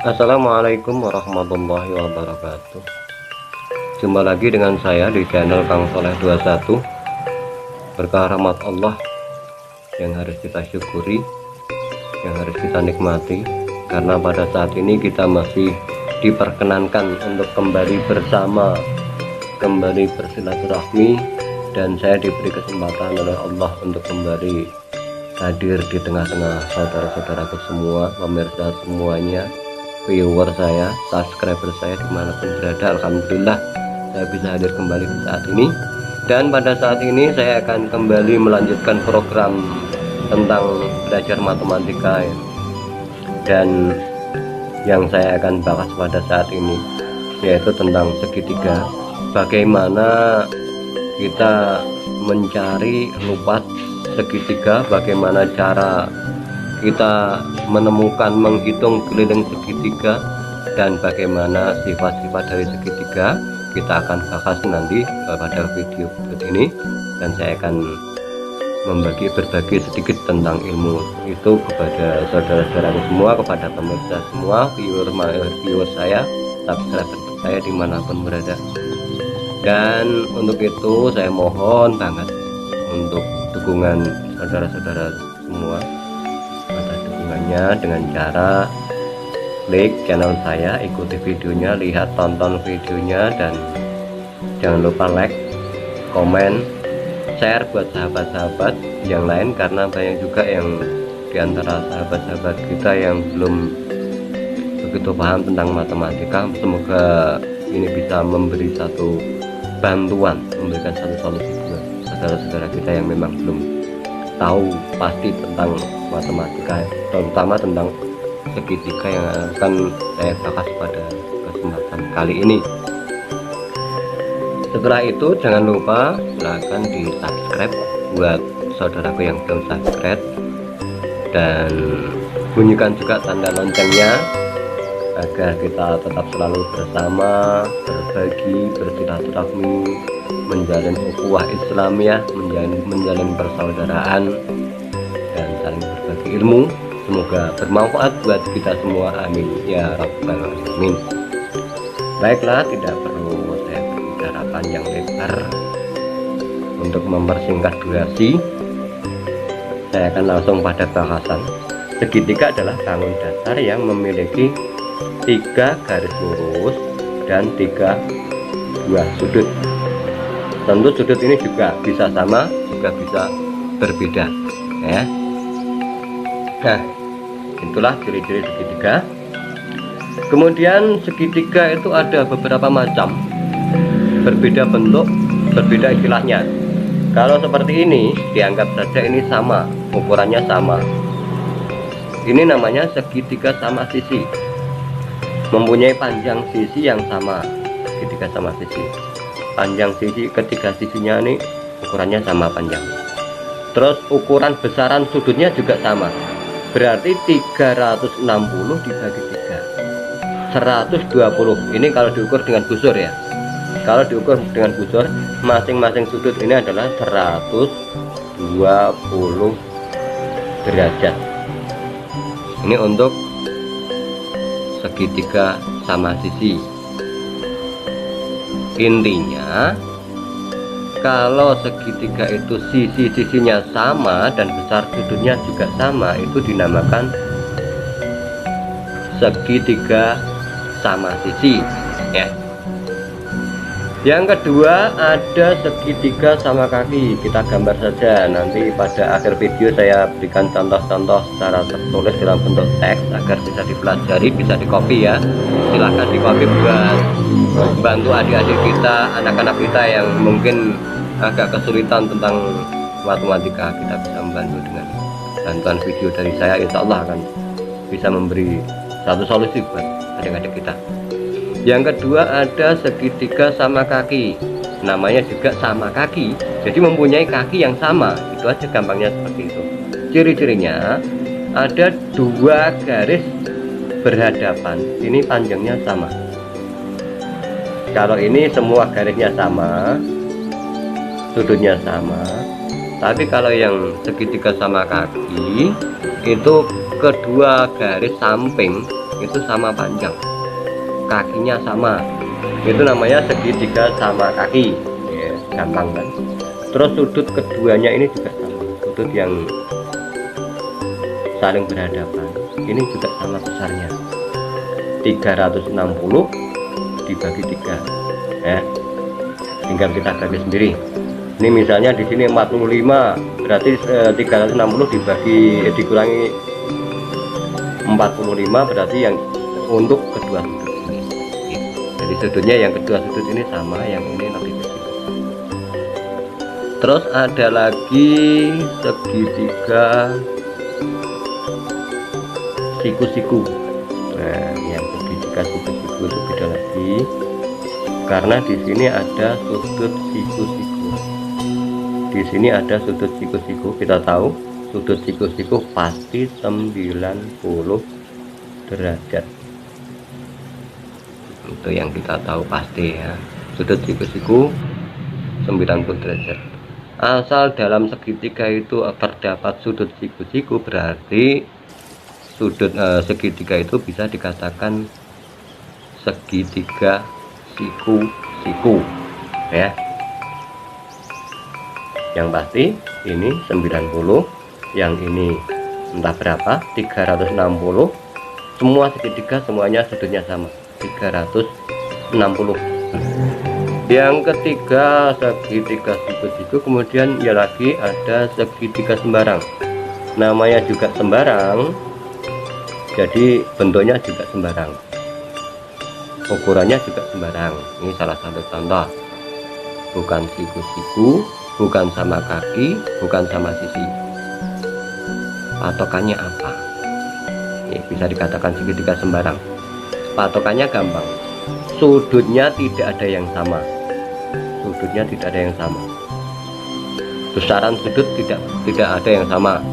Assalamualaikum warahmatullahi wabarakatuh. Jumpa lagi dengan saya di channel Kang Soleh 21. Berkah rahmat Allah yang harus kita syukuri, yang harus kita nikmati, karena pada saat ini kita masih diperkenankan untuk kembali bersama, kembali bersilaturahmi, dan saya diberi kesempatan oleh Allah untuk kembali hadir di tengah-tengah saudara-saudaraku semua, pemirsa semuanya, viewer saya, subscriber saya dimanapun berada. Alhamdulillah saya bisa hadir kembali di saat ini, dan pada saat ini saya akan kembali melanjutkan program tentang belajar matematika ya. Dan yang saya akan bahas pada saat ini yaitu tentang segitiga, bagaimana kita mencari lupas segitiga, bagaimana cara kita menemukan, menghitung keliling segitiga, dan bagaimana sifat-sifat dari segitiga kita akan bahas nanti pada video berikut ini. Dan saya akan berbagi sedikit tentang ilmu itu kepada saudara-saudaraku semua, kepada pemirsa semua, viewer saya, subscriber saya dimanapun berada. Dan untuk itu saya mohon banget untuk dukungan saudara-saudara semua atas dukungannya dengan cara klik channel saya, ikuti videonya, lihat, tonton videonya, dan jangan lupa like, komen, share buat sahabat-sahabat yang lain, karena banyak juga yang diantara sahabat-sahabat kita yang belum begitu paham tentang matematika. Semoga ini bisa memberi satu bantuan, memberikan satu solusi buat saudara-saudara kita yang memang belum tahu pasti tentang matematika, terutama tentang segitiga yang akan saya bahas pada kesempatan kali ini. Setelah itu jangan lupa silahkan di subscribe buat saudaraku yang belum subscribe, dan bunyikan juga tanda loncengnya agar kita tetap selalu bersama, berbagi, bersilaturahmi, menjalin ukhuwah Islamiyah, menjalin persaudaraan, dan saling berbagi ilmu. Semoga bermanfaat buat kita semua, amin ya rabbal alamin. Baiklah, tidak perlu saya berbicara panjang lebar. Untuk mempersingkat durasi, saya akan langsung pada bahasan. Segitiga adalah bangun datar yang memiliki 3 garis lurus dan 3 buah sudut. Tentu sudut ini juga bisa sama, juga bisa berbeda ya. Nah, itulah ciri-ciri segitiga. Kemudian segitiga itu ada beberapa macam, berbeda bentuk, berbeda istilahnya. Kalau seperti ini dianggap saja ini sama, ukurannya sama. Ini namanya segitiga sama sisi, mempunyai panjang sisi yang sama. Segitiga sama sisi, panjang sisi ketiga sisinya ini ukurannya sama panjang. Terus ukuran besaran sudutnya juga sama, berarti 360 dibagi 3, 120. Ini kalau diukur dengan busur ya. Kalau diukur dengan busur, masing-masing sudut ini adalah 120 derajat. Ini untuk segitiga sama sisi. Intinya kalau segitiga itu sisi-sisinya sama dan besar sudutnya juga sama, itu dinamakan segitiga sama sisi ya. Yang kedua ada segitiga sama kaki, kita gambar saja, nanti pada akhir video saya berikan contoh-contoh secara tertulis dalam bentuk teks agar bisa dipelajari, bisa di copy ya. Silahkan di copy buat bantu adik-adik kita, anak-anak kita yang mungkin agak kesulitan tentang matematika. Kita bisa membantu dengan bantuan video dari saya, insya Allah akan bisa memberi satu solusi buat adik-adik kita. Yang kedua ada segitiga sama kaki, namanya juga sama kaki, jadi mempunyai kaki yang sama, itu aja gampangnya seperti itu. Ciri-cirinya ada dua garis berhadapan, ini panjangnya sama. Kalau ini semua garisnya sama, sudutnya sama, tapi kalau yang segitiga sama kaki itu kedua garis samping itu sama panjang, kakinya sama, itu namanya segitiga sama kaki ya, gampang kan. Terus sudut keduanya ini juga sama, sudut yang saling berhadapan ini juga sama besarnya, 360 dibagi 3 ya, tinggal kita garis sendiri. Ini misalnya di sini 45, berarti 360 dikurangi 45 berarti yang untuk kedua sudut. Jadi sudutnya yang kedua sudut ini sama, yang ini lebih kecil. Terus ada lagi segitiga siku-siku. Nah, yang segitiga siku-siku itu beda lagi, karena di sini ada sudut siku-siku. Di sini ada sudut siku-siku. Kita tahu sudut siku-siku pasti 90 derajat. Itu yang kita tahu pasti ya, sudut siku-siku 90 derajat. Asal dalam segitiga itu terdapat sudut siku-siku, berarti sudut segitiga itu bisa dikatakan segitiga siku-siku ya. Yang pasti ini 90, yang ini entah berapa, 360. Semua segitiga semuanya sudutnya sama, 360. Yang ketiga segitiga siku-siku. Kemudian ya lagi ada segitiga sembarang, namanya juga sembarang, jadi bentuknya juga sembarang, ukurannya juga sembarang. Ini salah satu contoh, bukan siku-siku, bukan sama kaki, bukan sama sisi. Patokannya apa? Ya, bisa dikatakan segitiga sembarang. Patokannya gampang, sudutnya tidak ada yang sama, sudutnya tidak ada yang sama, besaran sudut tidak ada yang sama.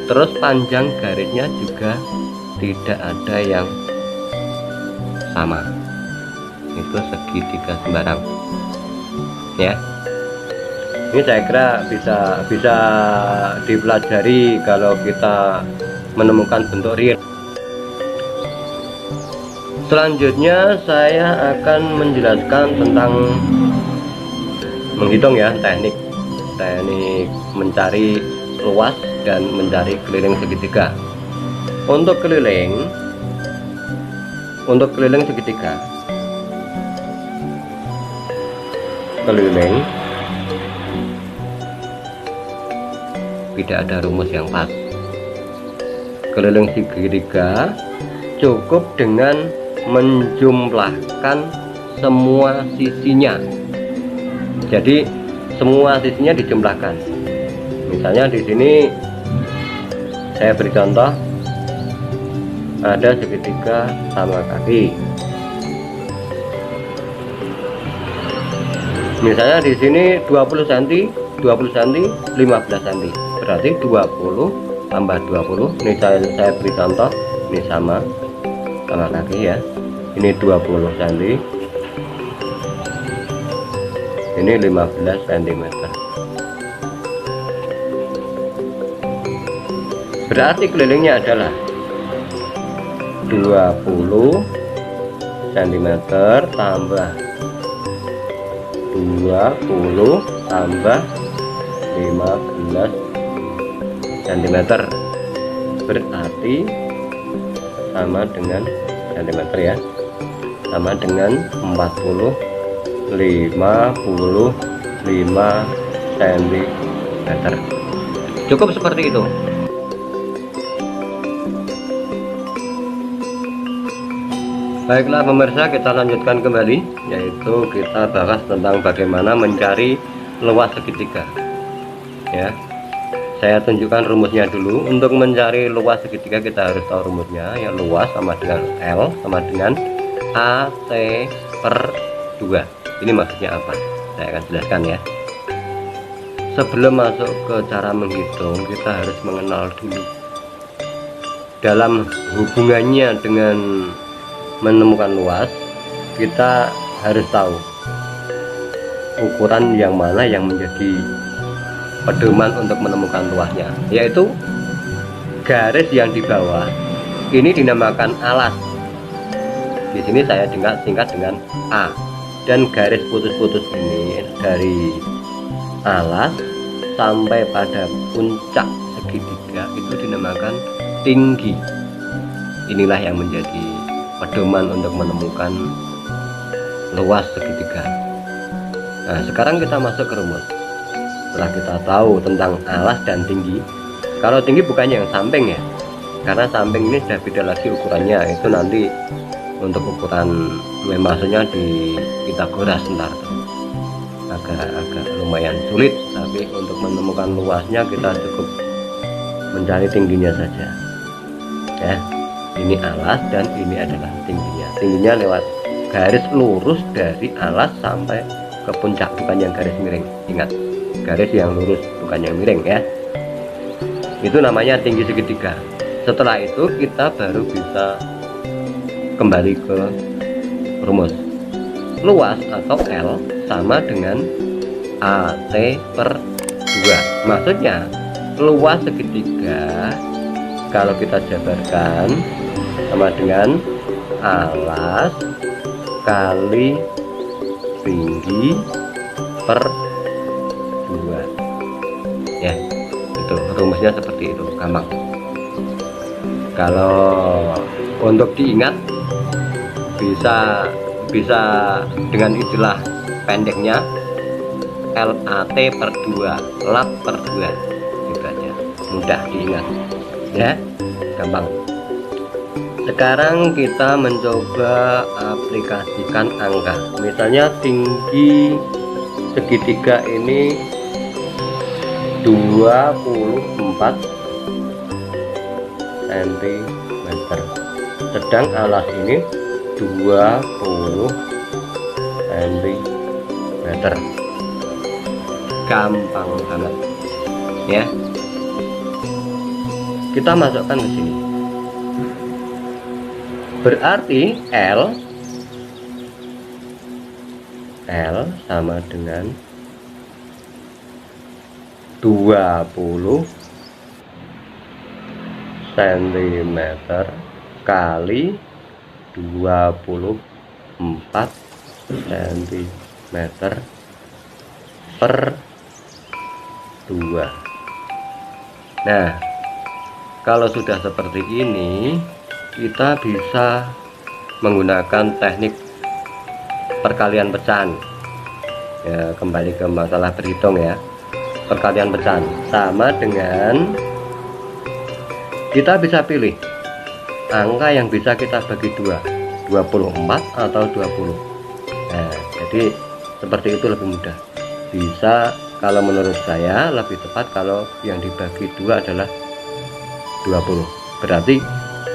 Terus panjang garisnya juga tidak ada yang sama. Itu segitiga sembarang ya. Ini saya kira bisa dipelajari kalau kita menemukan bentuk real. Selanjutnya saya akan menjelaskan tentang menghitung ya, teknik mencari luas dan mencari keliling segitiga. Untuk keliling segitiga, tidak ada rumus yang pas. Keliling segitiga cukup dengan menjumlahkan semua sisinya. Jadi semua sisinya dijumlahkan. Misalnya di sini saya beri contoh, ada segitiga sama kaki. Misalnya di sini 20 cm, 20 cm, 15 cm, berarti 20 tambah 20. Ini saya beri contoh, ini sama kaki ya. Ini 20 cm, ini 15 cm. Berarti kelilingnya adalah 20 cm tambah 20 tambah 15 cm, berarti sama dengan cm ya, sama dengan 40 cm. Cukup seperti itu. Baiklah pemirsa, kita lanjutkan kembali, yaitu kita bahas tentang bagaimana mencari luas segitiga ya. Saya tunjukkan rumusnya dulu. Untuk mencari luas segitiga kita harus tahu rumusnya, ya. Luas sama dengan L sama dengan AT per 2. Ini maksudnya apa? Saya akan jelaskan ya. Sebelum masuk ke cara menghitung, kita harus mengenal dulu dalam hubungannya dengan menemukan luas. Kita harus tahu ukuran yang mana yang menjadi pedoman untuk menemukan luasnya, yaitu garis yang di bawah ini dinamakan alas. Di sini saya singkat dengan A, dan garis putus-putus ini dari alas sampai pada puncak segitiga itu dinamakan tinggi. Inilah yang menjadi pedoman untuk menemukan luas segitiga. Nah, sekarang kita masuk ke rumus. Setelah kita tahu tentang alas dan tinggi, kalau tinggi bukannya yang samping ya, karena samping ini sudah beda lagi ukurannya. Itu nanti untuk ukuran maksudnya di Pitagoras ntar agak lumayan sulit, tapi untuk menemukan luasnya kita cukup mencari tingginya saja ya. Ini alas dan ini adalah tingginya lewat garis lurus dari alas sampai ke puncak, bukan yang garis miring. Ingat, garis yang lurus bukan yang miring ya. Itu namanya tinggi segitiga. Setelah itu kita baru bisa kembali ke rumus. Luas atau L sama dengan AT per 2. Maksudnya luas segitiga kalau kita jabarkan sama dengan alas kali tinggi per 2 ya. Itu rumusnya seperti itu, gampang. Kalau untuk diingat bisa dengan istilah pendeknya LAT per 2, lat per 2 gitu aja, mudah diingat ya, gampang. Sekarang kita mencoba aplikasikan angka. Misalnya tinggi segitiga ini 24 cm, sedang alas ini 20 cm. Gampang banget ya. Kita masukkan ke sini. Berarti L sama dengan 20 cm kali 24 cm per 2. Nah, kalau sudah seperti ini, kita bisa menggunakan teknik perkalian pecahan ya. Kembali ke masalah berhitung ya. Perkalian pecahan sama dengan kita bisa pilih angka yang bisa kita bagi 2, 24 atau 20. Nah, jadi seperti itu lebih mudah. Bisa, kalau menurut saya lebih tepat kalau yang dibagi 2 adalah 20. Berarti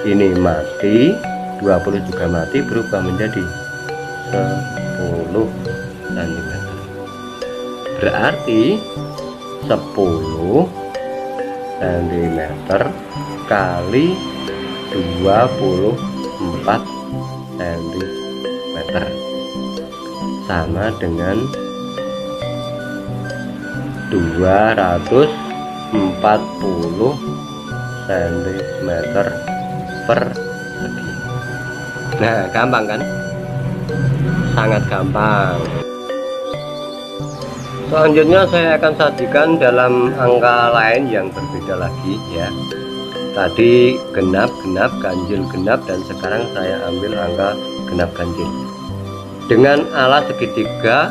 ini mati, 20 juga mati, berubah menjadi 10 cm. Berarti 10 cm kali 24 cm sama dengan 240 cm per segi. Nah, gampang kan? Sangat gampang. Selanjutnya saya akan sajikan dalam angka lain yang berbeda lagi ya. Tadi genap, ganjil, genap, dan sekarang saya ambil angka genap ganjil. dengan alas segitiga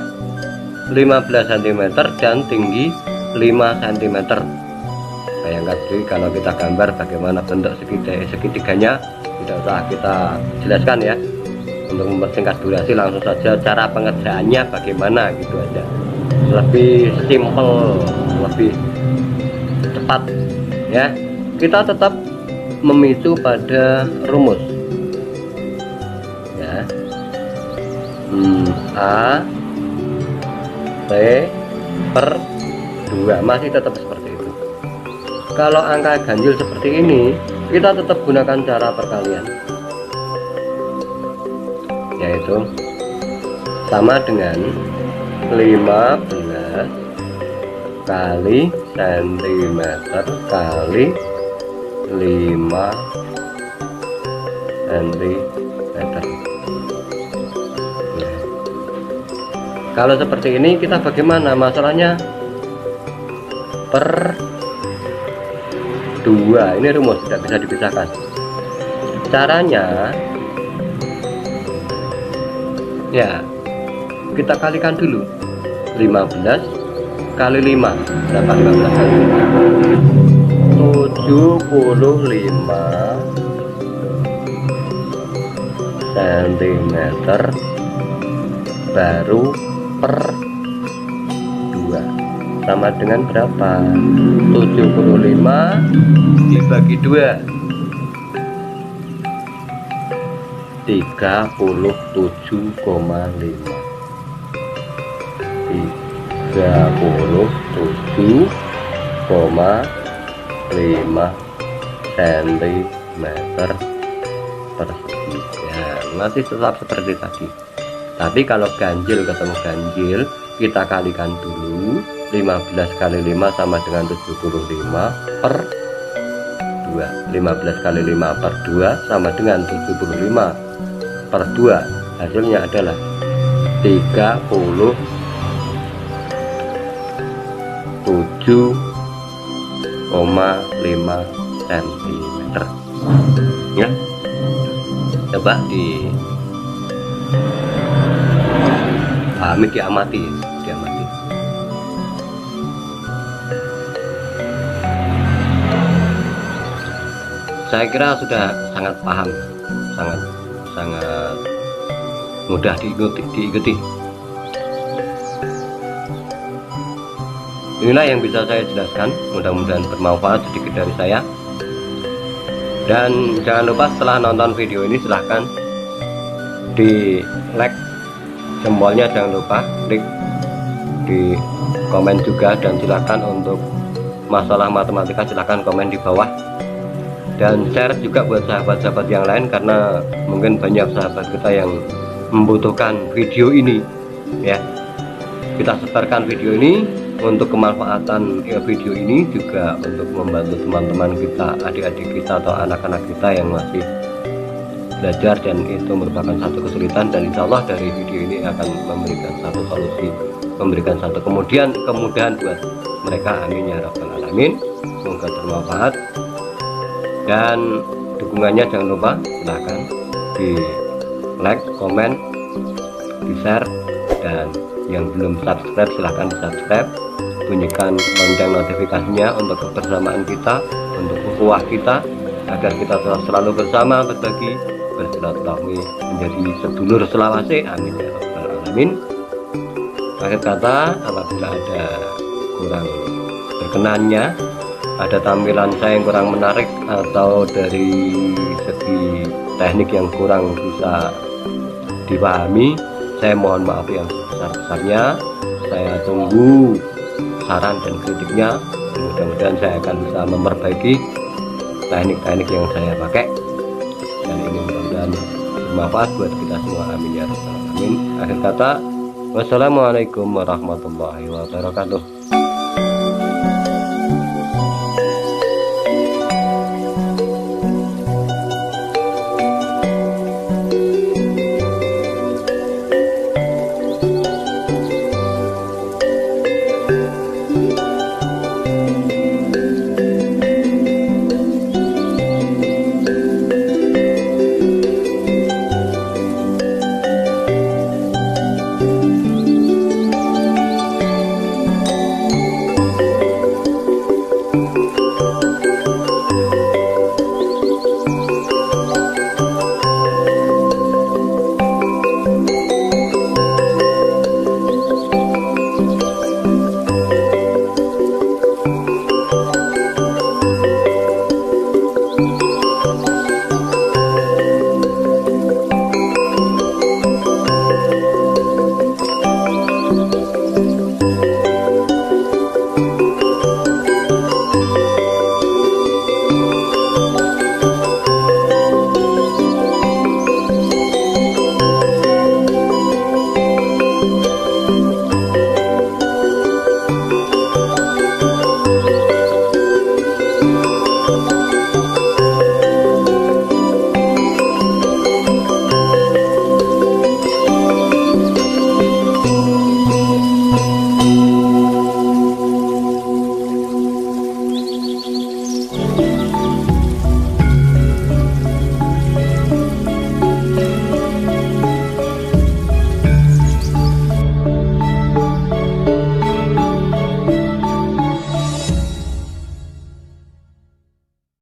15 cm dan tinggi 5 cm. Bayangkan sih kalau kita gambar bagaimana bentuk segitiganya, tidak usah kita jelaskan ya. Untuk mempersingkat durasi, langsung saja cara pengerjaannya bagaimana gitu aja, lebih simple, lebih cepat ya. Kita tetap memicu pada rumus ya, A T per 2 masih tetap seperti itu. Kalau angka ganjil seperti ini, kita tetap gunakan cara perkalian, yaitu sama dengan 15 kali cm kali 5 cm. Kalau seperti ini kita bagaimana masalahnya? Per 2, ini rumus tidak bisa dipisahkan. Caranya ya, kita kalikan dulu 15 kali 5 berapa? 15 kali 5 75 cm baru per 2 sama dengan berapa? 75 dibagi 2 37,5 cm persegi ya, masih tetap seperti tadi. Tapi kalau ganjil ketemu ganjil, kita kalikan dulu 15 kali 5 sama dengan 75 per 2. 15 kali 5 per 2 sama dengan 75 per 2. Hasilnya adalah 37,5 cm ya. Coba diamati. Saya kira sudah sangat paham, sangat mudah diikuti. Inilah yang bisa saya jelaskan, mudah-mudahan bermanfaat sedikit dari saya. Dan jangan lupa setelah nonton video ini silahkan di like, jempolnya jangan lupa klik, di komen juga, dan silahkan untuk masalah matematika silahkan komen di bawah, dan share juga buat sahabat-sahabat yang lain, karena mungkin banyak sahabat kita yang membutuhkan video ini ya. Kita sebarkan video ini untuk kemanfaatan video ini juga untuk membantu teman-teman kita, adik-adik kita atau anak-anak kita yang masih belajar dan itu merupakan satu kesulitan, dan insya Allah dari video ini akan memberikan satu solusi, memberikan satu kemudahan buat mereka. Amin ya rabbal alamin. Semoga bermanfaat, dan dukungannya jangan lupa silahkan di like, komen, di share, dan yang belum subscribe silahkan di subscribe, bunyikan lonceng notifikasinya untuk kebersamaan kita, untuk ukhuwah kita, agar kita selalu bersama, berbagi, bersilaturahmi, menjadi sedulur selawase. Amin ya rabbal alamin. Akhir kata, apabila ada kurang berkenannya, ada tampilan saya yang kurang menarik, atau dari segi teknik yang kurang bisa dipahami, saya mohon maaf yang sebesar-besarnya. Saya tunggu saran dan kritiknya, mudah-mudahan saya akan bisa memperbaiki teknik-teknik yang saya pakai, dan ini mudah-mudahan bermanfaat buat kita semua. Amin ya rabbal alamin. Akhir kata, wassalamualaikum warahmatullahi wabarakatuh.